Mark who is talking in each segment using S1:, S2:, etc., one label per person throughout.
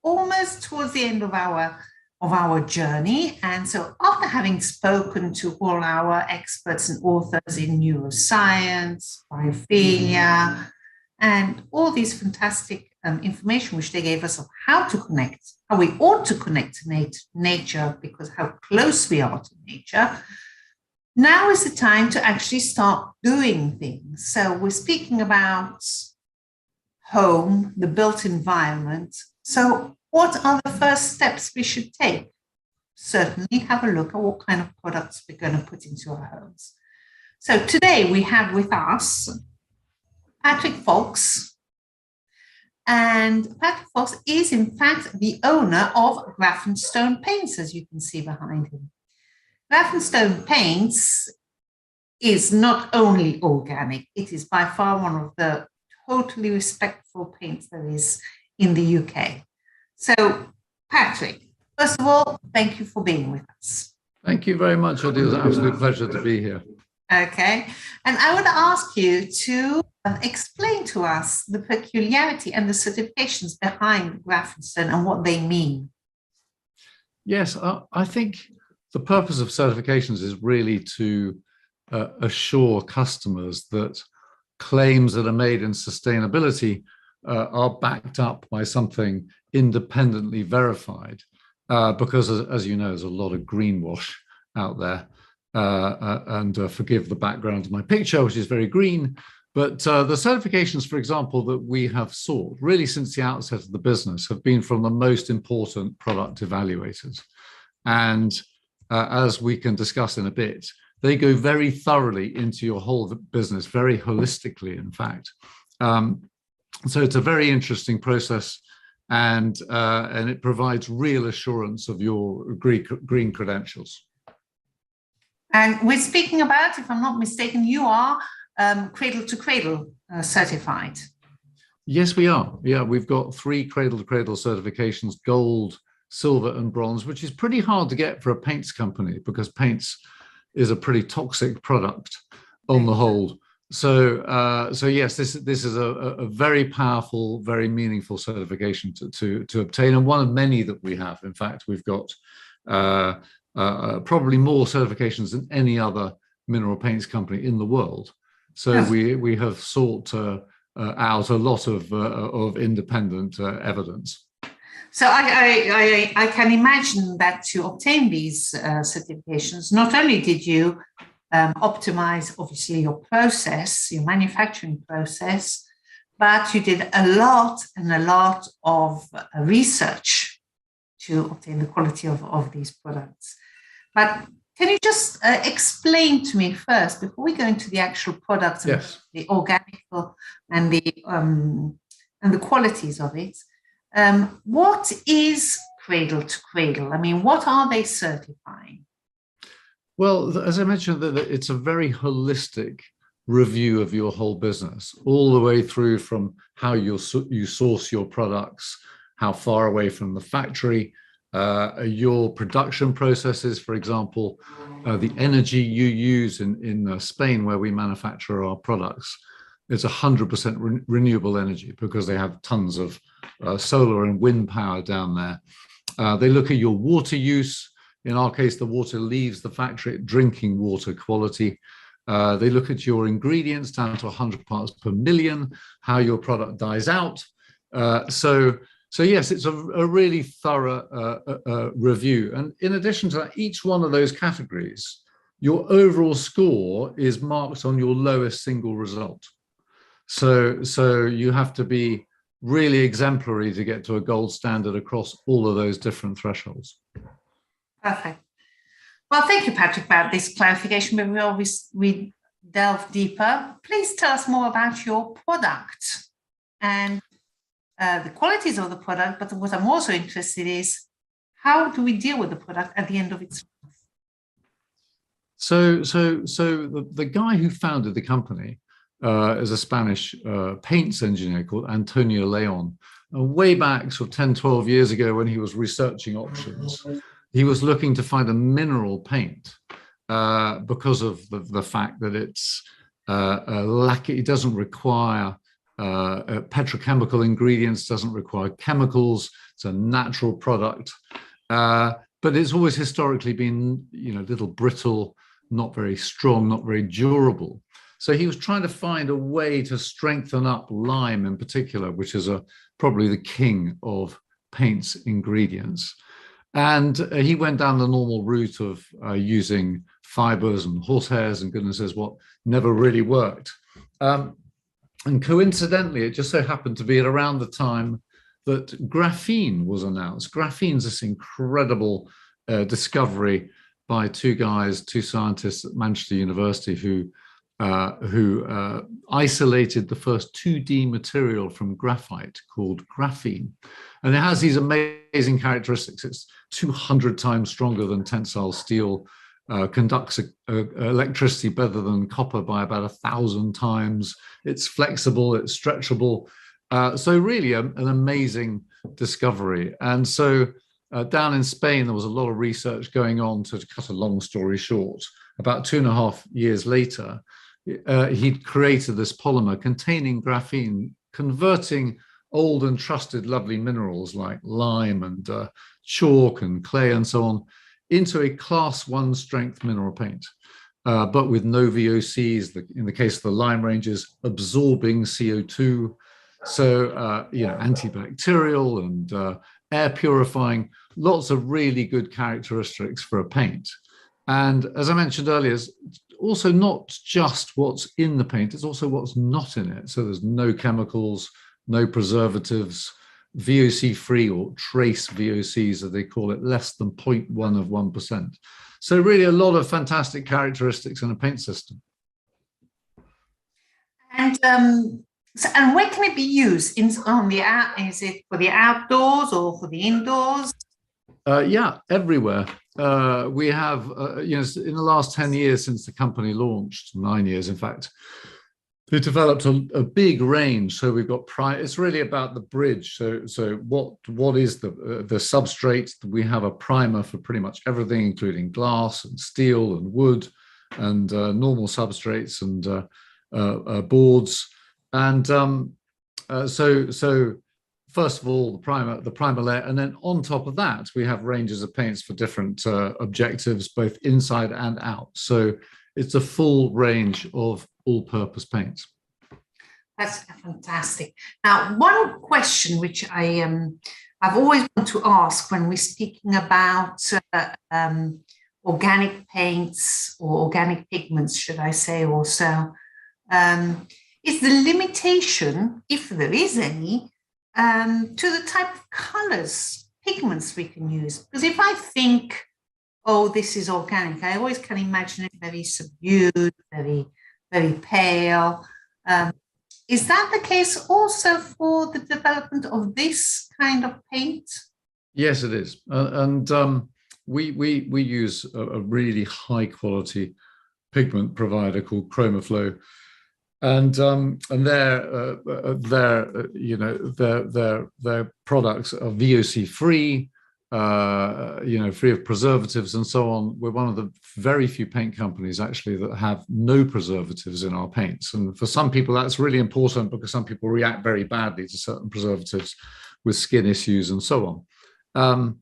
S1: almost towards the end of our journey. And so after having spoken to all our experts and authors in neuroscience, biophilia, and all these fantastic information which they gave us of how to connect, how we ought to connect to nature, because how close we are to nature, now is the time to actually start doing things. So we're speaking about home, the built environment. So what are the first steps we should take? Certainly have a look at what kind of products we're going to put into our homes. So today we have with us Patrick Falkes. And Patrick Falkes is in fact the owner of Graphenstone paints, as you can see behind him. Graphenstone paints is not only organic, it is by far one of the totally respectful paints there is in the UK. So, Patrick, first of all, thank you for being with us.
S2: Thank you very much. It is an absolute pleasure to be here.
S1: Okay. And I would ask you to explain to us the peculiarity and the certifications behind Graphenstone and what they mean.
S2: Yes, I think the purpose of certifications is really to assure customers that claims that are made in sustainability are backed up by something independently verified, because as you know, there's a lot of greenwash out there. And forgive the background of my picture, which is very green, but the certifications, for example, that we have sought really since the outset of the business have been from the most important product evaluators. And as we can discuss in a bit, they go very thoroughly into your whole business, very holistically, in fact. So it's a very interesting process, and it provides real assurance of your green credentials.
S1: And we're speaking about, if I'm not mistaken, you are cradle to cradle certified.
S2: Yes, we are. Yeah, we've got 3 cradle to cradle certifications: gold, silver, and bronze, which is pretty hard to get for a paints company because paints is a pretty toxic product on the whole. So, yes, this is a very powerful, very meaningful certification to obtain, and one of many that we have. In fact, we've got probably more certifications than any other mineral paints company in the world. So we have sought out a lot of independent evidence.
S1: So I can imagine that to obtain these certifications, not only did you optimize, obviously, your process, your manufacturing process, but you did a lot of research to obtain the quality of these products. But can you just explain to me first, before we go into the actual products,
S2: yes,
S1: the organic and the qualities of it, what is cradle to cradle? I mean, what are they certifying?
S2: Well, as I mentioned, it's a very holistic review of your whole business, all the way through from how you source your products, how far away from the factory, your production processes, for example, the energy you use in Spain, where we manufacture our products. It's 100% renewable energy because they have tons of solar and wind power down there. They look at your water use. In our case, the water leaves the factory at drinking water quality. They look at your ingredients down to 100 parts per million, how your product dies out. So yes, it's a really thorough review. And in addition to that, each one of those categories, your overall score is marked on your lowest single result. So you have to be really exemplary to get to a gold standard across all of those different thresholds.
S1: Perfect. Well, thank you, Patrick, about this clarification. But we delve deeper. Please tell us more about your product and the qualities of the product. But what I'm also interested in is, how do we deal with the product at the end of its life?
S2: So the guy who founded the company is a Spanish paints engineer called Antonio Leon. Way back sort of 10, 12 years ago, when he was researching options, he was looking to find a mineral paint because of the fact that it doesn't require petrochemical ingredients, doesn't require chemicals. It's a natural product. But it's always historically been, a little brittle, not very strong, not very durable. So he was trying to find a way to strengthen up lime in particular, which is probably the king of paints ingredients. And he went down the normal route of using fibers and horsehairs and goodness knows what, never really worked. And coincidentally, it just so happened to be at around the time that graphene was announced. Graphene's this incredible discovery by two scientists at Manchester University who isolated the first 2D material from graphite called graphene. And it has these amazing characteristics. It's 200 times stronger than tensile steel, conducts electricity better than copper by about 1,000 times. It's flexible, it's stretchable. So really an amazing discovery. And so down in Spain, there was a lot of research going on. To cut a long story short, about 2.5 years later, he'd created this polymer containing graphene, converting old and trusted lovely minerals like lime and chalk and clay and so on into a class 1 strength mineral paint, but with no VOCs. In the case of the lime ranges, absorbing CO2, so antibacterial and air purifying, lots of really good characteristics for a paint. And as I mentioned earlier, it's also not just what's in the paint, it's also what's not in it. So there's no chemicals, no preservatives, VOC free or trace VOCs, as they call it, less than 0.1 of 1%. So really a lot of fantastic characteristics in a paint system.
S1: And where can it be used? Is it for the outdoors or for the indoors?
S2: Yeah, everywhere. We have, in the last 10 years since the company launched, 9 years, in fact, we developed a big range. So we've got it's really about the bridge. So what is the substrate? We have a primer for pretty much everything, including glass and steel and wood and normal substrates and boards. And so first of all, the primer layer, and then on top of that, we have ranges of paints for different objectives, both inside and out. So it's a full range of all-purpose paints.
S1: That's fantastic. Now, one question which I've always wanted to ask when we're speaking about organic paints or organic pigments, should I say also, is the limitation, if there is any, to the type of colors, pigments we can use. Because if I think, oh, this is organic, I always can imagine it very subdued, very, very pale. Is that the case also for the development of this kind of paint?
S2: Yes, it is. And we use a really high quality pigment provider called Chromaflow. And their products are VOC free, free of preservatives and so on. We're one of the very few paint companies actually that have no preservatives in our paints. And for some people, that's really important because some people react very badly to certain preservatives with skin issues and so on.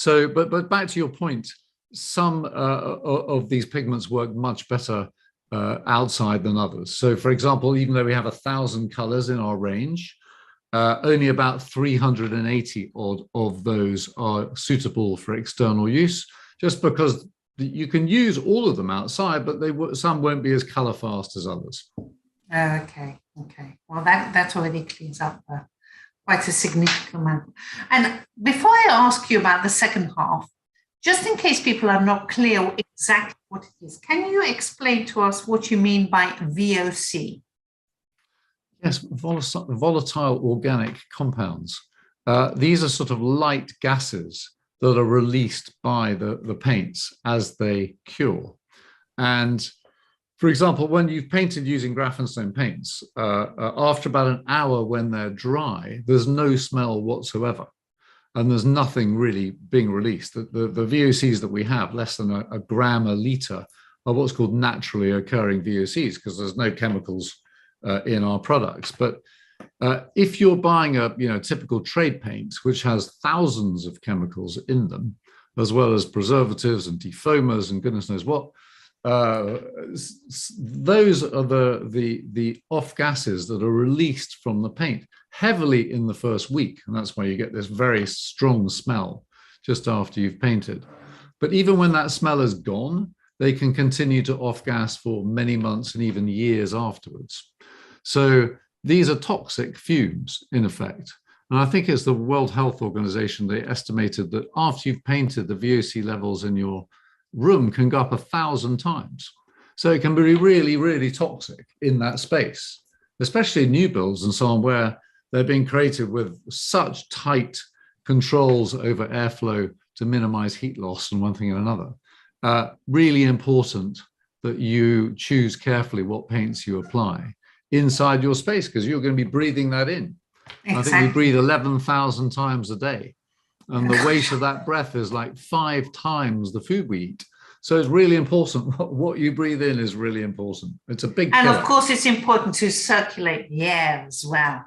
S2: But back to your point, some of these pigments work much better outside than others. So for example, even though we have 1,000 colors in our range, only about 380 odd of those are suitable for external use, just because you can use all of them outside, but some won't be as color fast as others.
S1: Okay. Well, that already cleans up quite a significant amount. And before I ask you about the second half, just in case people are not clear exactly what it is, can you explain to us what you mean by VOC?
S2: Yes, volatile organic compounds. These are sort of light gases that are released by the paints as they cure. And for example, when you've painted using Graphenstone paints, after about an hour when they're dry, there's no smell whatsoever. And there's nothing really being released. The VOCs that we have, less than a gram a litre, are what's called naturally occurring VOCs because there's no chemicals in our products. But If you're buying a typical trade paint, which has thousands of chemicals in them, as well as preservatives and defoamers and goodness knows what, those are the off gases that are released from the paint heavily in the first week, and that's why you get this very strong smell just after you've painted. But even when that smell is gone, they can continue to off gas for many months and even years afterwards. So these are toxic fumes in effect. And I think it's the World Health Organization, they estimated that after you've painted, the VOC levels in your room can go up 1,000 times. So it can be really, really toxic in that space, especially in new builds and so on, where they're being created with such tight controls over airflow to minimize heat loss and one thing and another. Really important that you choose carefully what paints you apply inside your space, because you're going to be breathing that in. Exactly. I think we breathe 11,000 times a day. And the weight of that breath is like 5 times the food we eat. So it's really important. What you breathe in is really important. It's a big killer.
S1: And of course, it's important to circulate the air as well.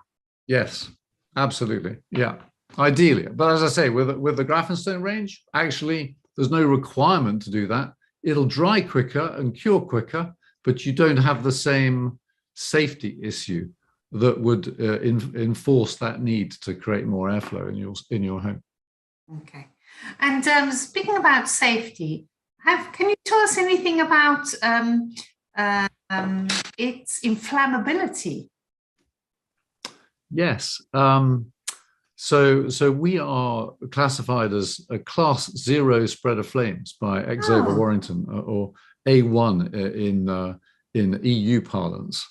S2: Yes, absolutely. Yeah, ideally. But as I say, with the Graphenstone range, actually, there's no requirement to do that. It'll dry quicker and cure quicker, but you don't have the same safety issue that would enforce that need to create more airflow in your home.
S1: Okay. And speaking about safety, can you tell us anything about its inflammability?
S2: Yes. So we are classified as a class 0 spread of flames by Exova Warrington, or A1 in EU parlance.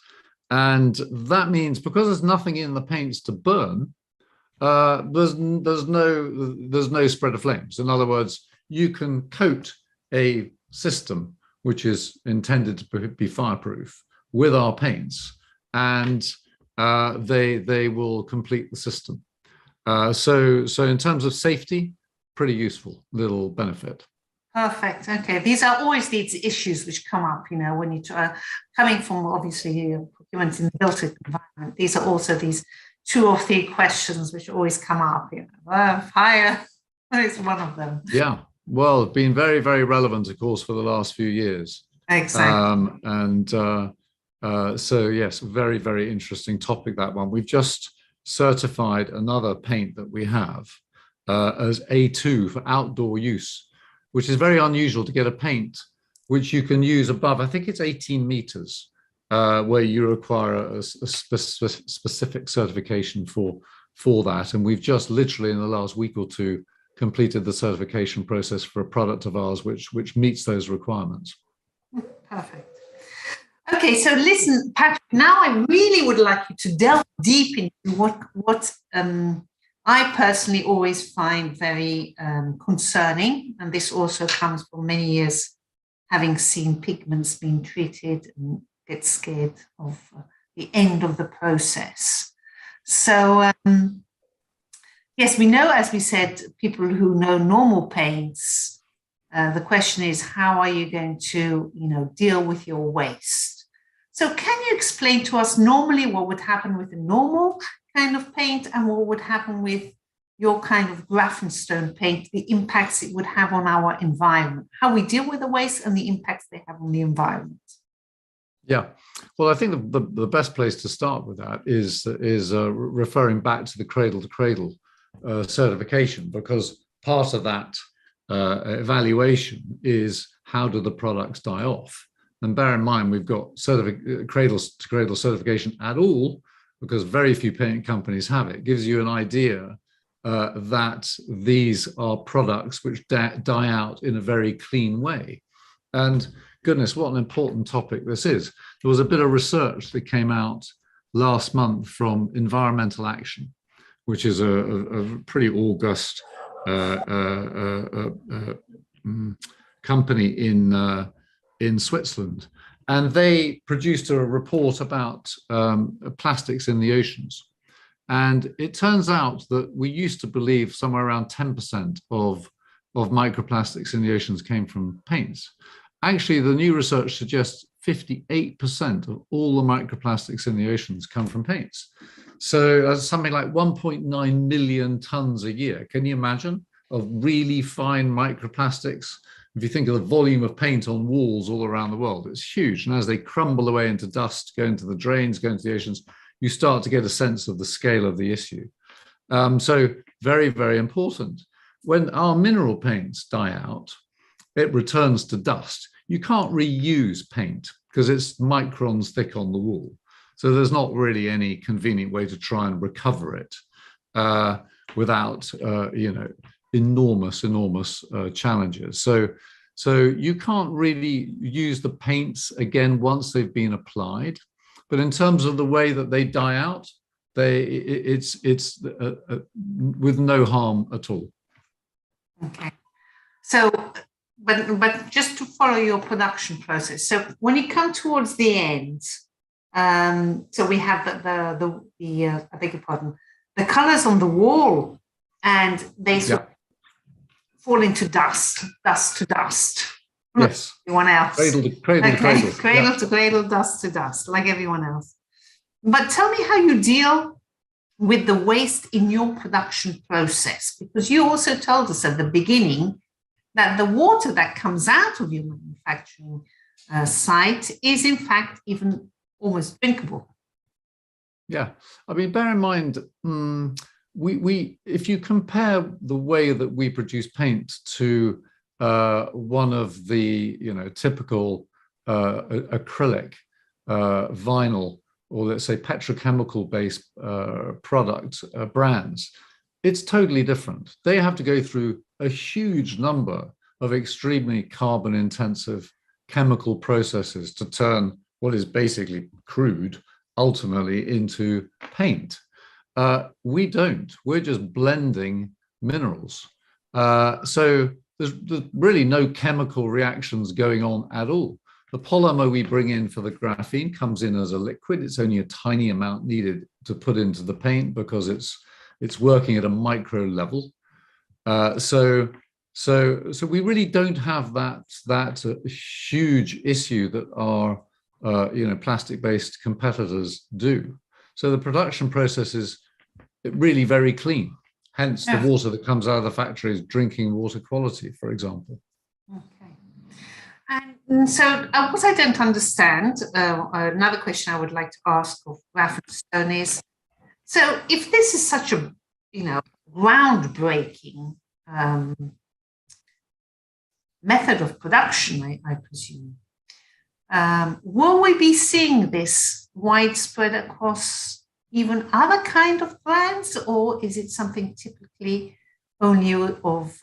S2: And that means because there's nothing in the paints to burn, there's no spread of flames. In other words, you can coat a system which is intended to be fireproof with our paints, and they will complete the system. So in terms of safety, pretty useful little benefit.
S1: Perfect. Okay, these are always these issues which come up, when you're coming from obviously procurement in the built environment. These are also these 2 or 3 questions which always come up. Fire is one of them.
S2: Yeah, well, it's been very, very relevant, of course, for the last few years.
S1: Exactly.
S2: So yes, very, very interesting topic, that one. We've just certified another paint that we have as A2 for outdoor use, which is very unusual to get a paint which you can use above, I think it's 18 meters, where you require a specific certification for that. And we've just literally in the last week or 2 completed the certification process for a product of ours which meets those requirements.
S1: Perfect. Okay, so listen, Patrick, now I really would like you to delve deep into what I personally always find very concerning, and this also comes from many years having seen pigments being treated and get scared of the end of the process. So yes, we know, as we said, people who know normal paints, the question is, how are you going to deal with your waste? So can you explain to us normally what would happen with a normal kind of paint and what would happen with your kind of Graphenstone paint, the impacts it would have on our environment, how we deal with the waste and the impacts they have on the environment?
S2: Yeah, well, I think the best place to start with that is referring back to the cradle-to-cradle certification, because part of that evaluation is how do the products die off. And bear in mind, we've got cradle-to-cradle certification at all, because very few paint companies have it. It gives you an idea that these are products which die out in a very clean way. And goodness, what an important topic this is. There was a bit of research that came out last month from Environmental Action, which is a pretty august company in Switzerland. And they produced a report about plastics in the oceans. And it turns out that we used to believe somewhere around 10% of microplastics in the oceans came from paints. Actually, the new research suggests 58% of all the microplastics in the oceans come from paints. So that's something like 1.9 million tons a year. Can you imagine, of really fine microplastics? If you think of the volume of paint on walls all around the world, it's huge. And as they crumble away into dust, go into the drains, go into the oceans, you start to get a sense of the scale of the issue. So very, very important. When our mineral paints die out, it returns to dust. You can't reuse paint because it's microns thick on the wall. So there's not really any convenient way to try and recover it without, enormous challenges. So you can't really use the paints again once they've been applied. But in terms of the way that they die out, it's with no harm at all.
S1: Okay. So, but just to follow your production process. So when you come towards the end, so we have the I beg your pardon, the colors on the wall, and they sort of fall into dust to dust.
S2: Yes.
S1: Everyone else.
S2: Cradle to cradle.
S1: Cradle to cradle, dust to dust, like everyone else. But tell me how you deal with the waste in your production process, because you also told us at the beginning that the water that comes out of your manufacturing site is in fact even almost drinkable.
S2: Yeah, I mean, bear in mind, we if you compare the way that we produce paint to one of the typical acrylic, vinyl, or let's say petrochemical based product brands, it's totally different. They have to go through a huge number of extremely carbon intensive chemical processes to turn what is basically crude ultimately into paint. We don't. We're just blending minerals. So there's really no chemical reactions going on at all. The polymer we bring in for the graphene comes in as a liquid. It's only a tiny amount needed to put into the paint because it's working at a micro level. So we really don't have that huge issue that our plastic-based competitors do. So the production process is really very clean. Hence, the water that comes out of the factory is drinking water quality, for example.
S1: Okay. And so what I don't understand, another question I would like to ask of Graphenstone is, so if this is such a, groundbreaking method of production, I presume, will we be seeing this widespread across even other kind of brands, or is it something typically only of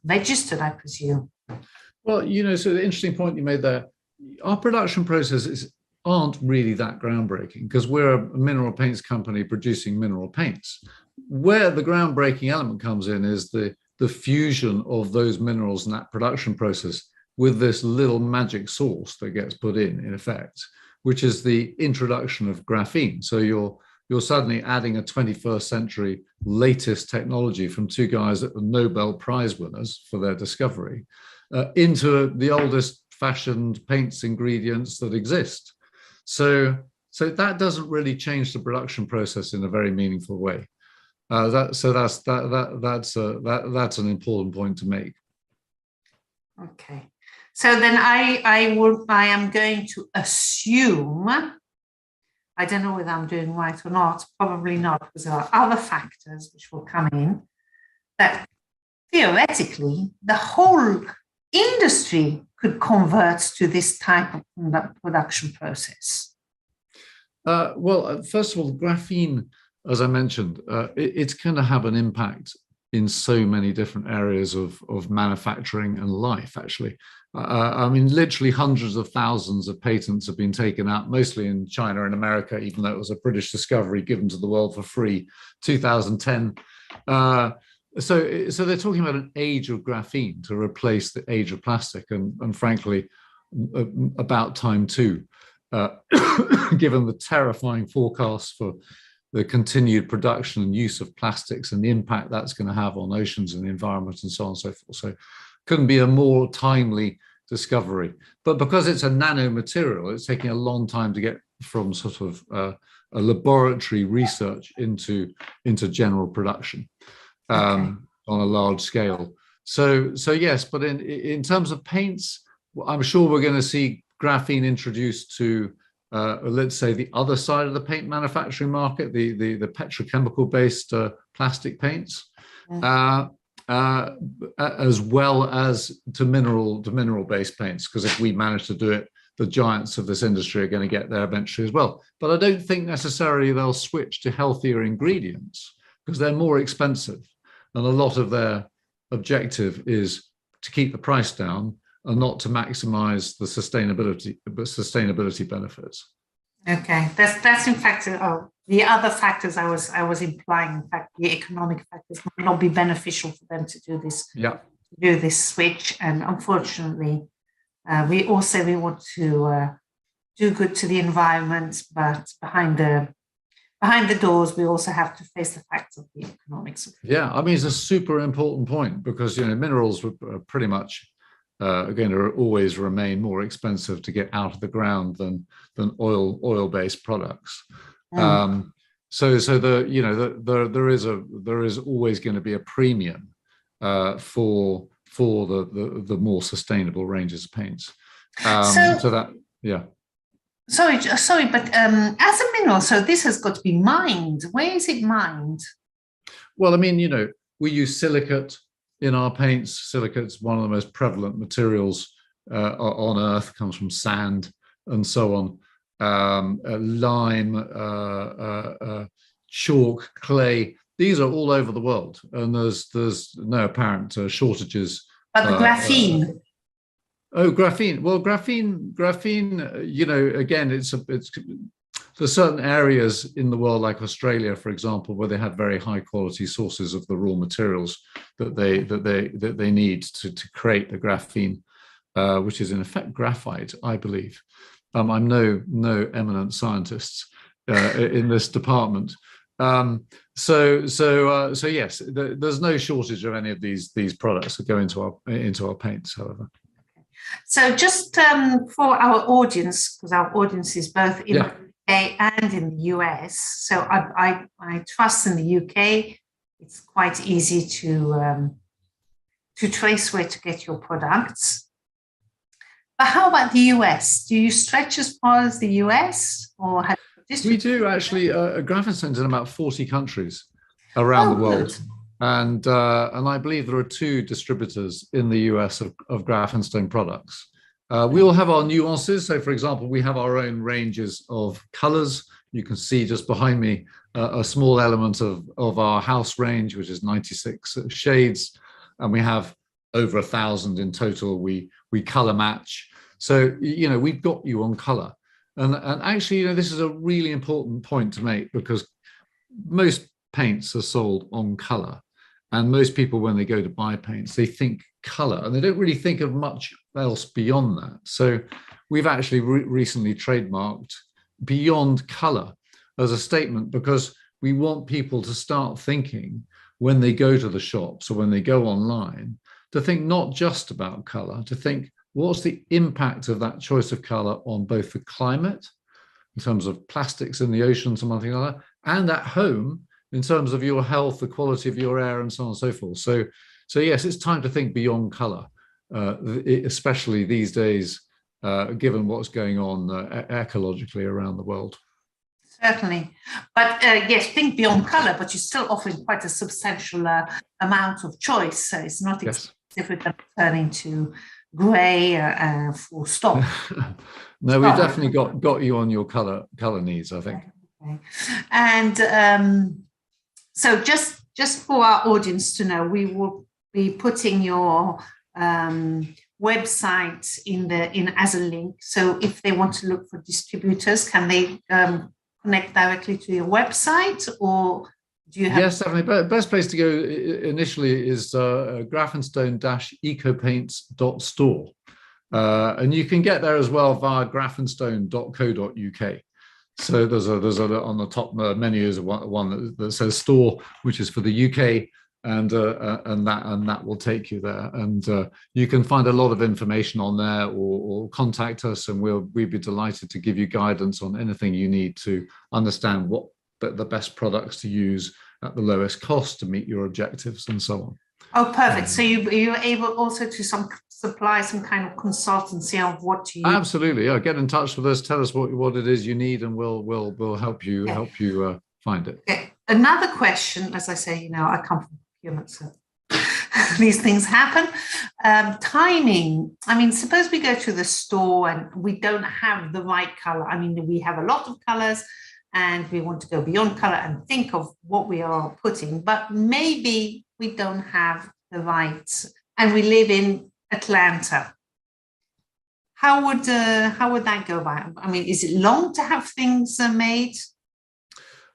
S1: registered, I presume?
S2: Well, so the interesting point you made there, our production processes aren't really that groundbreaking because we're a mineral paints company producing mineral paints. Where the groundbreaking element comes in is the fusion of those minerals in that production process with this little magic sauce that gets put in effect, which is the introduction of graphene. So you're suddenly adding a 21st century latest technology from two guys that were Nobel Prize winners for their discovery into the oldest fashioned paints ingredients that exist. So that doesn't really change the production process in a very meaningful way. That's an important point to make.
S1: Okay. So then I am going to assume, I don't know whether I'm doing right or not, probably not, because there are other factors which will come in, that theoretically the whole industry could convert to this type of production process.
S2: Well, first of all, graphene, as I mentioned, it's going to have an impact in so many different areas of manufacturing and life, actually. I mean, literally hundreds of thousands of patents have been taken out, mostly in China and America, even though it was a British discovery given to the world for free, 2010. So they're talking about an age of graphene to replace the age of plastic, and frankly, about time too, given the terrifying forecasts for the continued production and use of plastics and the impact that's going to have on oceans and the environment and so on and so forth. So couldn't be a more timely discovery. But because it's a nanomaterial, it's taking a long time to get from sort of laboratory research into general production on a large scale. So yes, but in terms of paints, I'm sure we're going to see graphene introduced to let's say the other side of the paint manufacturing market, the petrochemical based plastic paints, as well as to mineral based paints, because if we manage to do it, the giants of this industry are going to get there eventually as well. But I don't think necessarily they'll switch to healthier ingredients because they're more expensive, and a lot of their objective is to keep the price down and not to maximize the sustainability benefits.
S1: Okay, that's in fact the other factors I was implying. In fact, the economic factors might not be beneficial for them to do this.
S2: Yeah.
S1: Do this switch, and unfortunately, we want to do good to the environment, but behind the doors, we also have to face the facts of the economics.
S2: Yeah, I mean, it's a super important point because minerals are pretty much going to always remain more expensive to get out of the ground than oil-based products. So there is always going to be a premium for the more sustainable ranges of paints.
S1: Sorry, but as a mineral, so this has got to be mined. Where is it mined?
S2: Well, I mean, we use silicate in our paints. Silicate's one of the most prevalent materials on Earth, comes from sand and so on. Lime, chalk, clay, these are all over the world, and there's no apparent shortages.
S1: But the graphene.
S2: Graphene. Well, graphene. Again, there's certain areas in the world, like Australia, for example, where they have very high quality sources of the raw materials that they need to create the graphene, which is in effect graphite, I believe. I'm no eminent scientist in this department. So yes, there's no shortage of any of these products that go into our paints, however.
S1: So just for our audience, because our audience is both in the UK and in the US, so I trust in the UK, it's quite easy to trace where to get your products. But how about the US? Do you stretch as far as the US, or have you?
S2: We do actually. Graphenstone's in about 40 countries around the world.
S1: Good.
S2: And I believe there are 2 distributors in the US of Graphenstone products. We all have our nuances. So, for example, we have our own ranges of colors. You can see just behind me a small element of our house range, which is 96 shades, and we have over 1,000 in total. We color match. So, we've got you on color. And actually, this is a really important point to make, because most paints are sold on color. And most people, when they go to buy paints, they think color, and they don't really think of much else beyond that. So we've actually recently trademarked beyond color as a statement, because we want people to start thinking when they go to the shops or when they go online, to think not just about color, to think what's the impact of that choice of color on both the climate, in terms of plastics in the oceans and something like that, and at home, in terms of your health, the quality of your air, and so on and so forth. So yes, it's time to think beyond color, especially these days, given what's going on ecologically around the world.
S1: Certainly. But yes, think beyond color, but you're still offering quite a substantial amount of choice. So it's not expensive than turning to grey full stop.
S2: No, we've definitely got you on your color needs, I think.
S1: Okay. And so just for our audience to know, we will be putting your website in as a link. So if they want to look for distributors, can they connect directly to your website, or do you have?
S2: Yes, definitely. Best place to go initially is graphenstone-ecopaints.store. And you can get there as well via graphenstone.co.uk. So there's on the top menu is one that says store, which is for the UK, and that will take you there. And you can find a lot of information on there, or contact us, and we'd be delighted to give you guidance on anything you need to understand what the best products to use at the lowest cost to meet your objectives and so on.
S1: Oh, perfect. So you're able also to supply some kind of consultancy of what to use.
S2: Absolutely. Yeah. Get in touch with us. Tell us what it is you need, and we'll help you find it.
S1: Okay. Another question, as I say, I come from procurement, so these things happen. Timing. I mean, suppose we go to the store and we don't have the right color. I mean, we have a lot of colors, and we want to go beyond color and think of what we are putting, but maybe we don't have the right, and we live in Atlanta. How would that go by? I mean, is it long to have things made?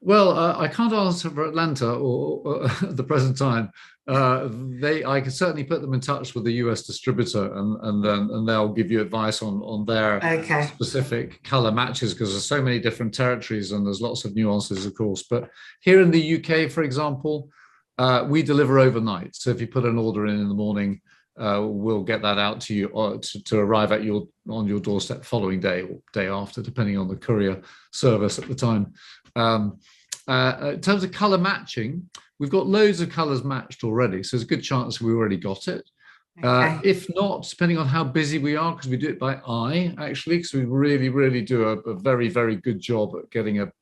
S2: Well, I can't answer for Atlanta or at the present time. I can certainly put them in touch with the US distributor, and they'll give you advice on their specific color matches, because there's so many different territories and there's lots of nuances, of course. But here in the UK, for example, we deliver overnight. So if you put an order in the morning, we'll get that out to you to arrive on your doorstep following day or day after, depending on the courier service at the time. In terms of color matching, we've got loads of colors matched already, so there's a good chance we already got it. If not, depending on how busy we are, because we do it by eye, actually, because we really do a very, very good job at getting a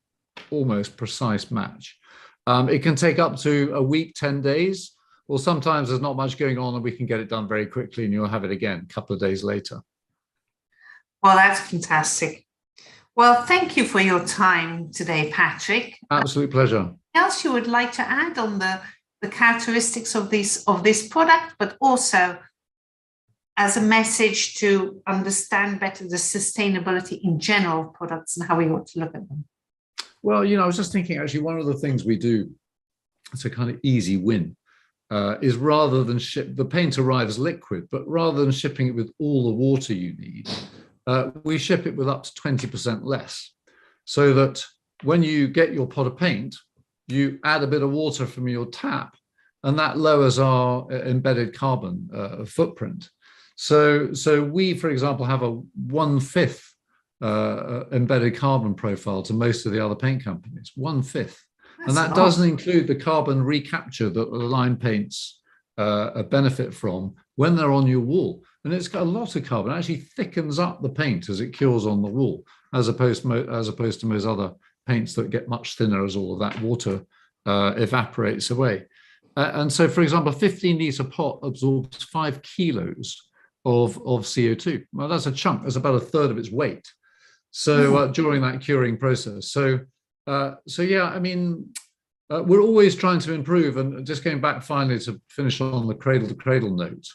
S2: almost precise match. It can take up to a week, 10 days, or sometimes there's not much going on and we can get it done very quickly and you'll have it again a couple of days later.
S1: Well, that's fantastic. Well, thank you for your time today, Patrick.
S2: Absolute pleasure.
S1: What else you would like to add on the characteristics of this product, but also as a message to understand better the sustainability in general of products and how we ought to look at them?
S2: Well, I was just thinking, actually, one of the things we do, it's a kind of easy win, is rather than ship, the paint arrives liquid, but rather than shipping it with all the water you need, we ship it with up to 20% less. So that when you get your pot of paint, you add a bit of water from your tap, and that lowers our embedded carbon footprint. So we, for example, have a 1/5 embedded carbon profile to most of the other paint companies, 1/5. And that doesn't include the carbon recapture that the line paints benefit from when they're on your wall. And it's got a lot of carbon. It actually thickens up the paint as it cures on the wall, as opposed to most other paints that get much thinner as all of that water evaporates away. And so, for example, a 15-litre pot absorbs 5 kilos of CO2. Well, that's a chunk. That's about a third of its weight. So during that curing process. So yeah, I mean, we're always trying to improve. And just going back finally to finish on the cradle to cradle note,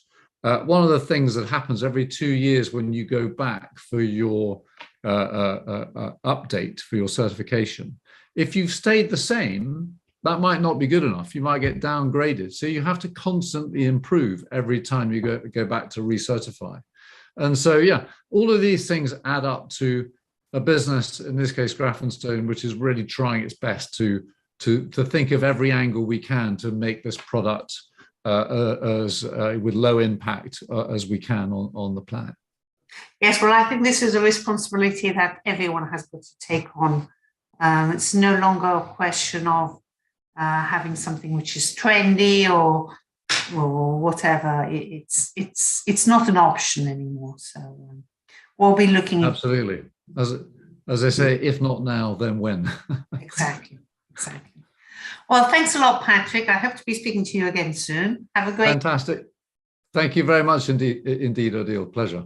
S2: one of the things that happens every 2 years when you go back for your update for your certification, if you've stayed the same, that might not be good enough. You might get downgraded. So you have to constantly improve every time you go back to recertify. And so, yeah, all of these things add up to a business, in this case, Graphenstone, which is really trying its best to think of every angle we can to make this product with low impact as we can on the planet.
S1: Yes, well, I think this is a responsibility that everyone has got to take on. It's no longer a question of having something which is trendy or whatever. It's not an option anymore. So we'll be looking at
S2: absolutely. As I say, if not now, then when?
S1: Exactly. Well, thanks a lot, Patrick. I hope to be speaking to you again soon. Have a great.
S2: Fantastic. Thank you very much indeed, Odile. Pleasure.